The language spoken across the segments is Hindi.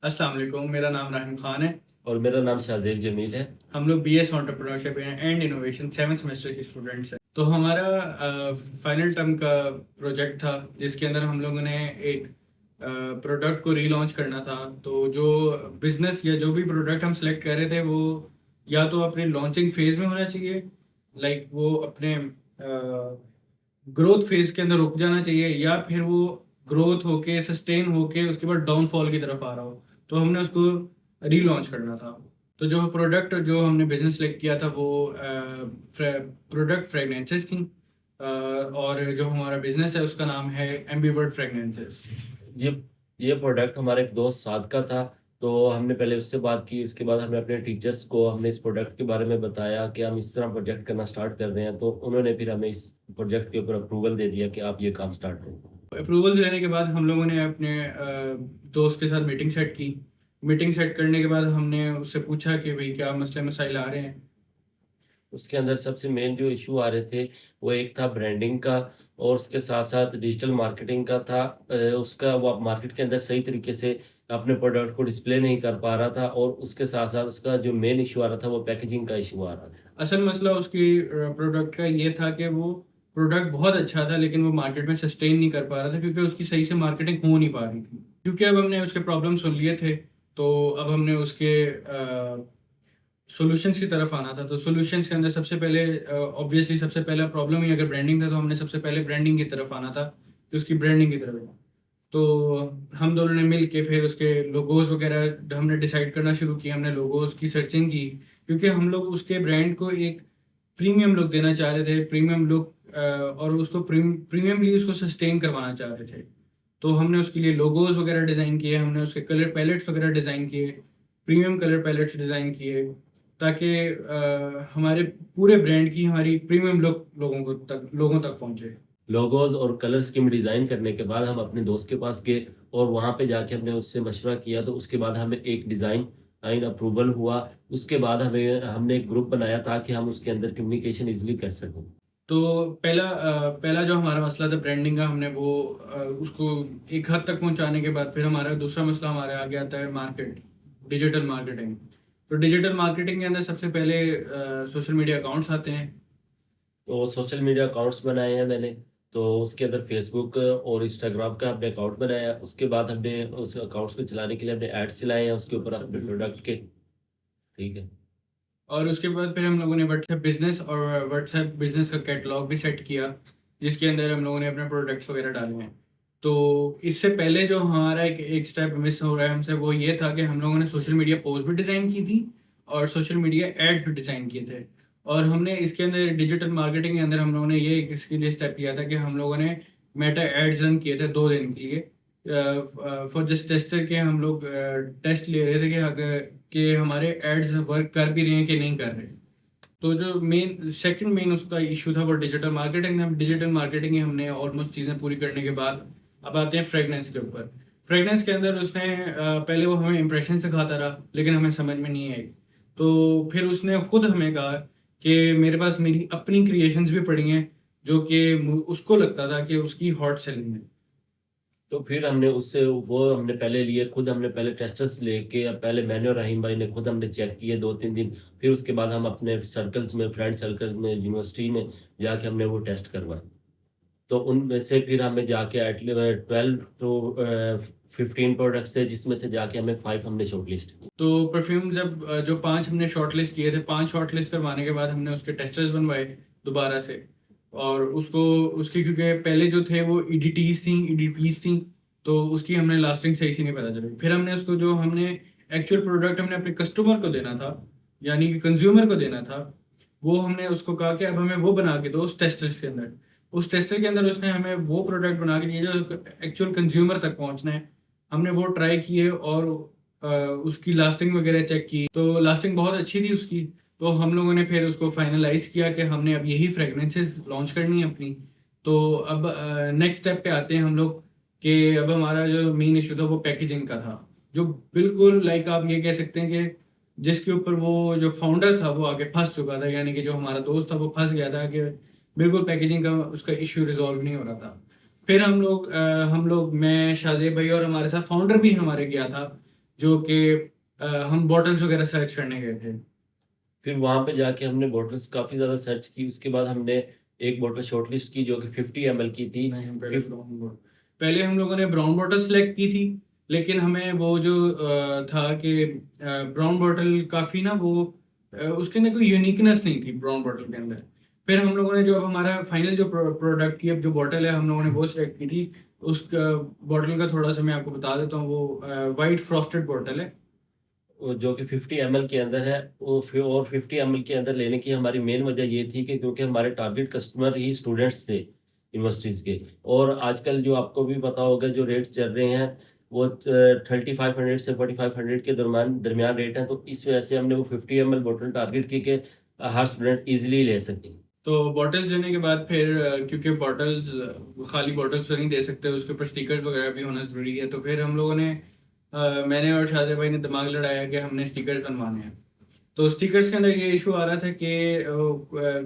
अस्सलाम वालेकुम, मेरा नाम राहिम खान है। और मेरा नाम शाहज़ेब जमील है। हम लोग BS entrepreneurship and innovation 7th semester के स्टूडेंट्स हैं। तो हमारा फाइनल टर्म का प्रोजेक्ट था जिसके अंदर हम लोगों ने एक प्रोडक्ट को रीलॉन्च करना था। तो जो बिजनेस या जो भी प्रोडक्ट हम सेलेक्ट कर रहे थे वो या तो अपने लॉन्चिंग फेज में होना चाहिए, लाइक वो अपने ग्रोथ फेज के अंदर रुक जाना चाहिए, या फिर वो ग्रोथ होके सस्टेन होके उसके बाद डाउनफॉल की तरफ आ रहा हो। तो हमने उसको रीलॉन्च करना था। तो जो प्रोडक्ट जो हमने बिजनेस सेलेक्ट किया था वो प्रोडक्ट फ्रेगनेंसेस थी। और जो हमारा बिजनेस है उसका नाम है एम्बीवर्ड फ्रेगनेंसेस। ये ये प्रोडक्ट हमारे एक दोस्त साद का था। तो हमने पहले उससे बात की, उसके बाद हमने अपने टीचर्स को हमने इस प्रोडक्ट के बारे में बताया कि हम इस तरह प्रोजेक्ट करना स्टार्ट कर रहे हैं। तो उन्होंने फिर हमें इस प्रोजेक्ट के ऊपर अप्रूवल दे दिया कि आप ये काम स्टार्ट करें। अप्रूवल्स लेने के बाद हम लोगों ने अपने दोस्त के साथ मीटिंग सेट की। मीटिंग सेट करने के बाद हमने उससे पूछा कि भाई क्या मसले मसाइल आ रहे हैं। उसके अंदर सबसे मेन जो इशू आ रहे थे वो एक था ब्रांडिंग का, और उसके साथ साथ डिजिटल मार्केटिंग का था। उसका वो मार्केट के अंदर सही तरीके से अपने प्रोडक्ट को डिस्प्ले नहीं कर पा रहा था, और उसके साथ साथ उसका जो मेन इशू आ रहा था वो पैकेजिंग का इशू आ रहा था। असल मसला उसकी प्रोडक्ट का ये था कि वो प्रोडक्ट बहुत अच्छा था लेकिन वो मार्केट में सस्टेन नहीं कर पा रहा था क्योंकि उसकी सही से मार्केटिंग हो नहीं पा रही थी। क्योंकि अब हमने उसके प्रॉब्लम सुन लिए थे, तो अब हमने उसके सॉल्यूशंस की तरफ आना था। तो सॉल्यूशंस के अंदर सबसे पहले ऑब्वियसली सबसे पहला प्रॉब्लम ही अगर ब्रांडिंग था तो हमने सबसे पहले ब्रांडिंग की तरफ आना था, कि उसकी ब्रांडिंग की तरफ। तो हम दोनों ने मिल के फिर उसके लोगोज वगैरह हमने डिसाइड करना शुरू किया। हमने लोगोज की सर्चिंग की क्योंकि हम लोग उसके ब्रांड को एक प्रीमियम लुक देना चाह रहे थे, प्रीमियम लुक, और उसको प्रीमियमली उसको सस्टेन करवाना चाह रहे थे। तो हमने उसके लिए लोगोज वगैरह डिज़ाइन किए, हमने उसके कलर पैलेट्स वगैरह डिज़ाइन किए, प्रीमियम कलर पैलेट्स डिज़ाइन किए, ताकि हमारे पूरे ब्रांड की हमारी प्रीमियम लुक लोगों तक पहुंचे। लोगोज और कलर स्कीम डिज़ाइन करने के बाद हम अपने दोस्त के पास गए, और वहाँ पे जाके हमने उससे मशवरा किया। तो उसके बाद हमें एक डिज़ाइन आइन अप्रूवल हुआ। उसके बाद हमने एक ग्रुप बनाया ताकि हम उसके अंदर कम्युनिकेशन ईजिली कर सकें। तो पहला जो हमारा मसला था ब्रांडिंग का, हमने वो उसको एक हद तक पहुंचाने के बाद फिर हमारा दूसरा मसला हमारे आगे आता है मार्केट, डिजिटल मार्केटिंग। तो डिजिटल मार्केटिंग के अंदर सबसे पहले सोशल मीडिया अकाउंट्स आते हैं। तो सोशल मीडिया अकाउंट्स बनाए हैं मैंने। तो उसके अंदर फेसबुक और इंस्टाग्राम का हमने अकाउंट बनाया। उसके बाद हमने उस अकाउंट्स को चलाने के लिए हमने एड्स चलाए हैं उसके ऊपर अपने प्रोडक्ट के। ठीक है। और उसके बाद फिर हम लोगों ने व्हाट्सएप बिजनेस और व्हाट्सएप बिजनेस का कैटलॉग भी सेट किया, जिसके अंदर हम लोगों ने अपने प्रोडक्ट्स वगैरह डाले हैं। तो इससे पहले जो हमारा एक स्टेप मिस हो रहा है हमसे, वो ये था कि हम लोगों ने सोशल मीडिया पोस्ट भी डिज़ाइन की थी और सोशल मीडिया एड्स भी डिज़ाइन किए थे। और हमने इसके अंदर डिजिटल मार्केटिंग के अंदर हम लोगों ने ये इसके लिए स्टेप लिया था कि हम लोगों ने मेटा एड्स रन किए थे 2 दिन के लिए, फॉर जस्ट टेस्टर के। हम लोग टेस्ट ले रहे थे कि अगर कि हमारे एड्स वर्क कर भी रहे हैं कि नहीं कर रहे। तो जो सेकंड मेन उसका इशू था वो डिजिटल मार्केटिंग। डिजिटल मार्केटिंग ही हमने ऑलमोस्ट चीज़ें पूरी करने के बाद अब आते हैं फ्रेगनेंस के ऊपर। फ्रेगनेंस के अंदर उसने पहले वो हमें इंप्रेशन सिखाता रहा लेकिन हमें समझ में नहीं आई। तो फिर उसने खुद हमें कहा कि मेरे पास मेरी अपनी क्रिएशंस भी पड़ी हैं जो कि उसको लगता था कि उसकी हॉट सेलिंग है। तो फिर हमने उससे वो हमने पहले लिए, खुद हमने पहले टेस्टर्स लेके, पहले मैंने और रहीम भाई ने खुद हमने चेक किए 2-3 दिन। फिर उसके बाद हम अपने सर्कल्स में, फ्रेंड सर्कल्स में, यूनिवर्सिटी में जाके हमने वो टेस्ट करवाए। तो उनमें से फिर हमें जाके एटलीस्ट 12 to 15 प्रोडक्ट्स थे, जिसमें से जाके हमें 5 हमने शॉर्टलिस्ट किए। तो परफ्यूम जब जो 5 हमने शॉर्टलिस्ट किए थे, 5 शॉर्टलिस्ट करवाने के बाद हमने उसके टेस्टर्स बनवाए दोबारा से। और उसको उसकी क्योंकि पहले जो थे वो ईडीपीज थी, तो उसकी हमने लास्टिंग सही से नहीं पता चली। फिर हमने उसको जो हमने एक्चुअल प्रोडक्ट हमने अपने कस्टमर को देना था, यानी कि कंज्यूमर को देना था, वो हमने उसको कहा कि अब हमें वो बना के दो उस टेस्टर्स के अंदर। उस टेस्टर के अंदर उसने हमें वो प्रोडक्ट बना के दिया जो एक्चुअल कंज्यूमर तक पहुंचना है। हमने वो ट्राई किए और उसकी लास्टिंग वगैरह चेक की, तो लास्टिंग बहुत अच्छी थी उसकी। तो हम लोगों ने फिर उसको फाइनलाइज किया कि हमने अब यही फ्रेगनेंसेस लॉन्च करनी है अपनी। तो अब नेक्स्ट स्टेप पे आते हैं हम लोग, कि अब हमारा जो मेन इशू था वो पैकेजिंग का था, जो बिल्कुल लाइक आप ये कह सकते हैं कि जिसके ऊपर वो जो फाउंडर था वो आगे फंस चुका था, यानी कि जो हमारा दोस्त था वो फंस गया था कि बिल्कुल पैकेजिंग का उसका इशू रिजॉल्व नहीं हो रहा था। फिर हम लोग मैं शाहजेब भाई और हमारे साथ फाउंडर भी हमारे गया था, जो कि हम बॉटल्स वगैरह सर्च करने गए थे। फिर वहाँ पे जाके हमने बॉटल्स काफ़ी ज़्यादा सर्च की, उसके बाद हमने एक बॉटल शॉर्टलिस्ट की जो कि 50 ml की थी। पहले हम लोगों ने ब्राउन बॉटल सेलेक्ट की थी, लेकिन हमें वो जो था कि ब्राउन बॉटल काफ़ी ना वो उसके अंदर कोई यूनिकनेस नहीं थी ब्राउन बॉटल के अंदर। फिर हम लोगों ने जो अब हमारा फाइनल जो प्रोडक्ट की अब जो बॉटल है हम लोगों ने वो सेलेक्ट की थी। उस बॉटल का थोड़ा सा मैं आपको बता देता हूँ, वो वाइट फ्रॉस्टेड बॉटल है। जो कि 50 ml के अंदर है, वो फिर और 50 ml के अंदर लेने की हमारी मेन वजह ये थी कि क्योंकि हमारे टारगेट कस्टमर ही स्टूडेंट्स थे यूनिवर्सिटीज़ के, और आजकल जो आपको भी पता होगा जो रेट्स चल रहे हैं वो 3500 से 4500 के दरमियान रेट है, तो इस वजह से हमने वो 50 ml बोतल टारगेट की कि हर स्टूडेंट ईजिली ले सके। तो बॉटल्स लेने के बाद फिर क्योंकि बॉटल्स खाली बॉटल्स तो नहीं दे सकते, उसके ऊपर स्टिकर्स वगैरह भी होना ज़रूरी है। तो फिर हम लोगों ने मैंने और शादिर भाई ने दिमाग लड़ाया कि हमने स्टिकर्स बनवाने हैं। तो स्टिकर्स के अंदर ये इशू आ रहा था कि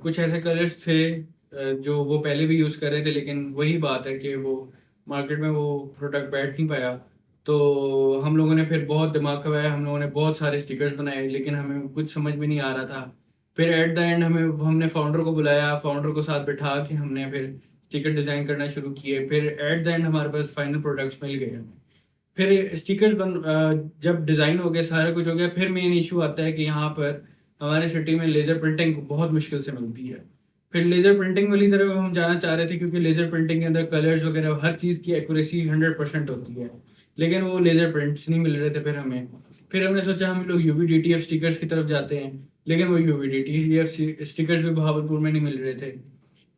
कुछ ऐसे कलर्स थे जो वो पहले भी यूज़ कर रहे थे, लेकिन वही बात है कि वो मार्केट में वो प्रोडक्ट बैठ नहीं पाया। तो हम लोगों ने फिर बहुत दिमाग खपाया, हम लोगों ने बहुत सारे स्टिकर्स बनाए, लेकिन हमें कुछ समझ में नहीं आ रहा था। फिर एट द एंड हमने फाउंडर को बुलाया, फाउंडर को साथ बिठा के हमने फिर स्टिकर डिज़ाइन करना शुरू किए। फिर एट द एंड हमारे पास फाइनल प्रोडक्ट्स मिल गए हमें। फिर स्टिकर्स जब डिज़ाइन हो गए, सारा कुछ हो गया, फिर मेन इशू आता है कि यहाँ पर हमारे सिटी में लेज़र प्रिंटिंग बहुत मुश्किल से मिलती है। फिर लेज़र प्रिंटिंग वाली तरफ हम जाना चाह रहे थे, क्योंकि लेज़र प्रिंटिंग के अंदर कलर्स वगैरह हर चीज़ की एक्यूरेसी 100% होती है, लेकिन वो लेज़र प्रिंट्स नहीं मिल रहे थे। फिर हमने सोचा हम लोग यूवी डीटीएफ स्टिकर्स की तरफ जाते हैं, लेकिन वो यूवी डीटीएफ स्टिकर्स भी बहावलपुर में नहीं मिल रहे थे।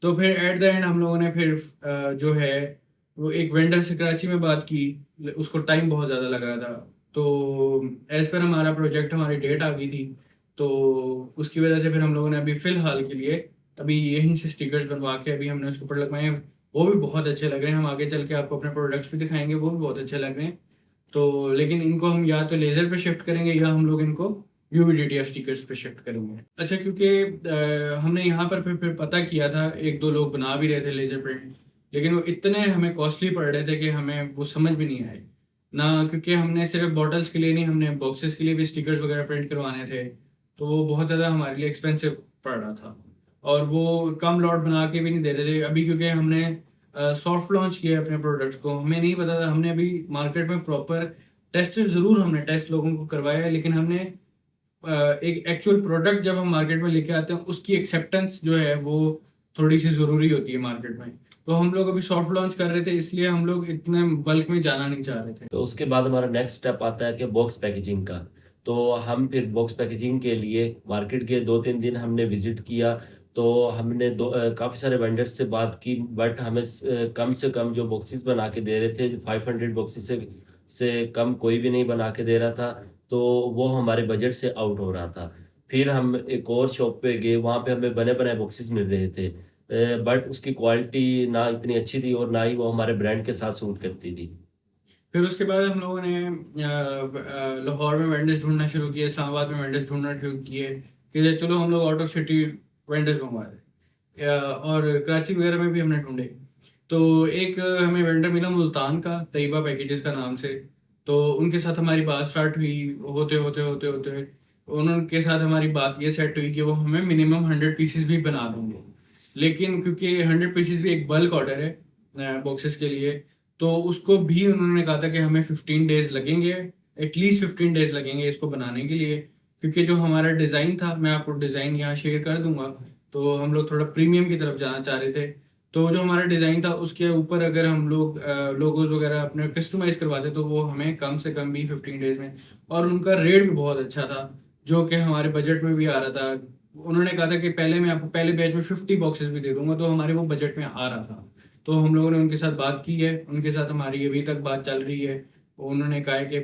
तो फिर एट द एंड हम लोगों ने फिर जो है वो एक वेंडर से कराची में बात की, उसको टाइम बहुत ज़्यादा लग रहा था। तो एज़ पर हमारा प्रोजेक्ट हमारी डेट आ गई थी, तो उसकी वजह से फिर हम लोगों ने अभी फ़िलहाल के लिए अभी यहीं से स्टिकर्स बनवा के अभी हमने उसके ऊपर लगवाए हैं। वो भी बहुत अच्छे लग रहे हैं, हम आगे चल के आपको अपने प्रोडक्ट्स भी दिखाएंगे, वो भी बहुत अच्छे लग रहे हैं। तो लेकिन इनको हम या तो लेज़र पे शिफ्ट करेंगे या हम लोग इनको यूवी स्टिकर्स पे शिफ्ट करेंगे। अच्छा, क्योंकि हमने यहाँ पर फिर पता किया था, एक दो लोग बना भी रहे थे लेज़र प्रिंट, लेकिन वो इतने हमें कॉस्टली पड़ रहे थे कि हमें वो समझ भी नहीं आए ना। क्योंकि हमने सिर्फ बॉटल्स के लिए नहीं, हमने बॉक्सेस के लिए भी स्टिकर्स वगैरह प्रिंट करवाने थे, तो वो बहुत ज़्यादा हमारे लिए एक्सपेंसिव पड़ रहा था। और वो कम लॉट बना के भी नहीं दे रहे थे अभी, क्योंकि हमने सॉफ्ट लॉन्च किया अपने प्रोडक्ट्स को, हमें नहीं पता था। हमने अभी मार्केट में प्रॉपर टेस्ट ज़रूर हमने टेस्ट लोगों को करवाया है, लेकिन हमने एक एक्चुअल प्रोडक्ट जब हम मार्केट में लेके आते हैं उसकी एक्सेप्टेंस जो है वो थोड़ी सी ज़रूरी होती है मार्केट में। तो हम लोग अभी सॉफ्ट लॉन्च कर रहे थे, इसलिए हम लोग इतने बल्क में जाना नहीं चाह रहे थे। तो उसके बाद हमारा नेक्स्ट स्टेप आता है कि बॉक्स पैकेजिंग का। तो हम फिर बॉक्स पैकेजिंग के लिए मार्केट के 2-3 दिन हमने विज़िट किया। तो हमने काफ़ी सारे वेंडर्स से बात की, बट हमें कम से कम जो बॉक्सेस बना के दे रहे थे 500 बॉक्सेस से कम कोई भी नहीं बना के दे रहा था। तो वो हमारे बजट से आउट हो रहा था। फिर हम एक और शॉप पे गए, वहाँ पे हमें बने-बनाए बॉक्सेस मिल रहे थे। बट उसकी क्वालिटी ना इतनी अच्छी थी और ना ही वो हमारे ब्रांड के साथ सूट करती थी। फिर उसके बाद हम लोगों ने लाहौर में वेंडर्स ढूंढना शुरू किए, इस्लामाबाद में वेंडर्स ढूंढना शुरू किए कि चलो हम लोग आउट ऑफ सिटी वेंडर्स मंगवा रहे, और कराची वगैरह में भी हमने ढूंढे। तो एक हमें वेंडर मिला मुल्तान का, तैयबा पैकेजेस का नाम से। तो उनके साथ हमारी बात स्टार्ट हुई, होते उनके साथ हमारी बात ये सेट हुई कि वो हमें मिनिमम 100 पीसेस भी बना देंगे। लेकिन क्योंकि 100 पीसेस भी एक बल्क ऑर्डर है बॉक्सेस के लिए, तो उसको भी उन्होंने कहा था कि हमें 15 डेज़ लगेंगे, एटलीस्ट 15 डेज़ लगेंगे इसको बनाने के लिए। क्योंकि जो हमारा डिज़ाइन था, मैं आपको डिज़ाइन यहाँ शेयर कर दूंगा, तो हम लोग थोड़ा प्रीमियम की तरफ जाना चाह रहे थे। तो जो हमारा डिज़ाइन था उसके ऊपर अगर हम लोग लोगोज वगैरह अपने कस्टमाइज़ करवाते तो वो हमें कम से कम भी 15 डेज़ में, और उनका रेट भी बहुत अच्छा था जो कि हमारे बजट में भी आ रहा था। उन्होंने कहा था कि पहले मैं आपको पहले बैच में 50 बॉक्सेस भी दे दूंगा, तो हमारे वो बजट में आ रहा था। तो हम लोगों ने उनके साथ बात की है, उनके साथ हमारी अभी तक बात चल रही है। उन्होंने कहा है कि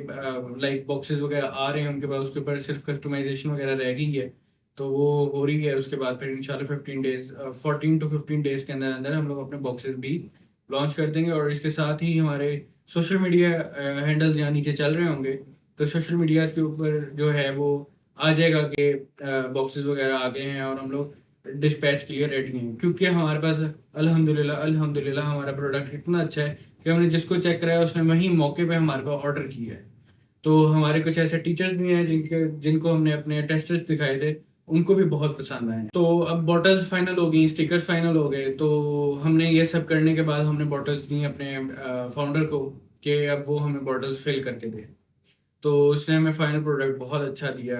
लाइक बॉक्सेस वगैरह आ रहे हैं उनके पास, उसके ऊपर सिर्फ कस्टमाइजेशन वगैरह रह गई है, तो वो हो रही है। उसके बाद फिर इंशाल्लाह 15 डेज़ 14 टू 15 डेज़ के अंदर अंदर हम लोग अपने बॉक्सेस भी लॉन्च कर देंगे। और इसके साथ ही हमारे सोशल मीडिया हैंडल्स यहाँ नीचे चल रहे होंगे, तो सोशल मीडियाज़ के ऊपर जो है वो आ जाएगा कि बॉक्सेस वगैरह आ गए हैं और हम लोग डिस्पैच के लिए रेडी हैं। क्योंकि हमारे पास अल्हम्दुलिल्लाह हमारा प्रोडक्ट इतना अच्छा है कि हमने जिसको चेक कराया उसने वहीं मौके पे हमारे पास ऑर्डर किया है। तो हमारे कुछ ऐसे टीचर्स भी हैं जिनको हमने अपने टेस्टर्स दिखाए थे, उनको भी बहुत पसंद आए। तो अब बॉटल्स फाइनल हो गई, स्टिकर्स फाइनल हो गए, तो हमने ये सब करने के बाद हमने बॉटल्स दी अपने फाउंडर को कि अब वो हमें बॉटल्स फिल करके दे। तो उसने हमें फाइनल प्रोडक्ट बहुत अच्छा दिया।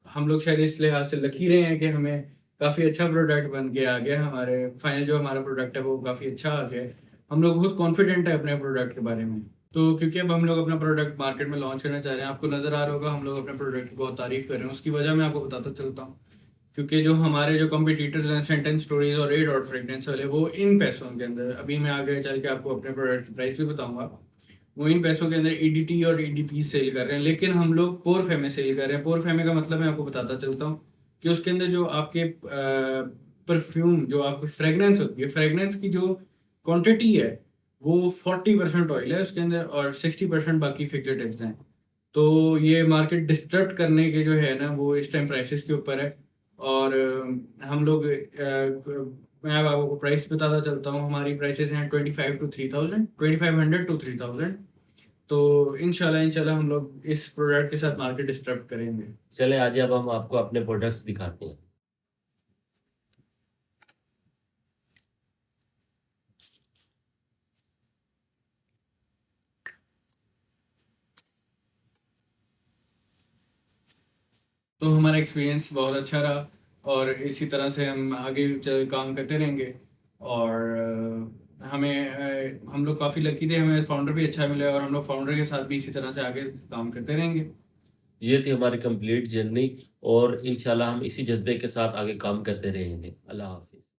हम लोग शायद इस लिहाज से लकी रहे हैं कि हमें काफ़ी अच्छा प्रोडक्ट बन के आ गया। हमारे फाइनल जो हमारा प्रोडक्ट है वो काफ़ी अच्छा आ गया है। हम लोग बहुत कॉन्फिडेंट है अपने प्रोडक्ट के बारे में। तो क्योंकि अब हम लोग अपना प्रोडक्ट मार्केट में लॉन्च करना चाह रहे हैं, आपको नज़र आ रहा होगा हम लोग अपने प्रोडक्ट की बहुत तारीफ कर रहे हैं। उसकी वजह मैं आपको बताता चलता हूँ, क्योंकि जो हमारे जो कॉम्पिटिटर्स हैं सेंटेंस स्टोरीज और ए डॉट फ्रेगनेंस वाले, वो इन पैसों के अंदर, अभी मैं आगे चल के आपको अपने प्रोडक्ट की प्राइस भी बताऊंगा, वो इन पैसों के अंदर ईडीटी और ईडीपी सेल कर रहे हैं। लेकिन हम लोग पोर फेमे सेल कर रहे हैं। पोर फेमे का मतलब मैं आपको बताता चलता हूँ कि उसके अंदर जो आपके परफ्यूम, जो आपकी फ्रेगनेंस होती है, फ्रेगनेंस की जो क्वांटिटी है वो 40% ऑयल है उसके अंदर और 60% बाकी फिक्सेटिव्स हैं। तो ये मार्केट डिस्टर्ब करने के जो है ना, वो इस टाइम प्राइसेस के ऊपर है। और हम लोग मैं अब आपको प्राइस बताता चलता हूँ। हमारी प्राइसेस हैं 2500 तो इंशाल्लाह हम लोग इस प्रोडक्ट के साथ मार्केट डिस्टर्ब करेंगे। चले आज अब हम आपको अपने प्रोडक्ट्स दिखाते हैं। तो हमारा एक्सपीरियंस बहुत अच्छा रहा और इसी तरह से हम आगे काम करते रहेंगे। और हम लोग काफ़ी लकी थे, हमें फाउंडर भी अच्छा मिला और हम लोग फाउंडर के साथ भी इसी तरह से आगे काम करते रहेंगे। ये थी हमारी कंप्लीट जर्नी और इंशाल्लाह हम इसी जज्बे के साथ आगे काम करते रहेंगे। अल्लाह हाफ़िज़।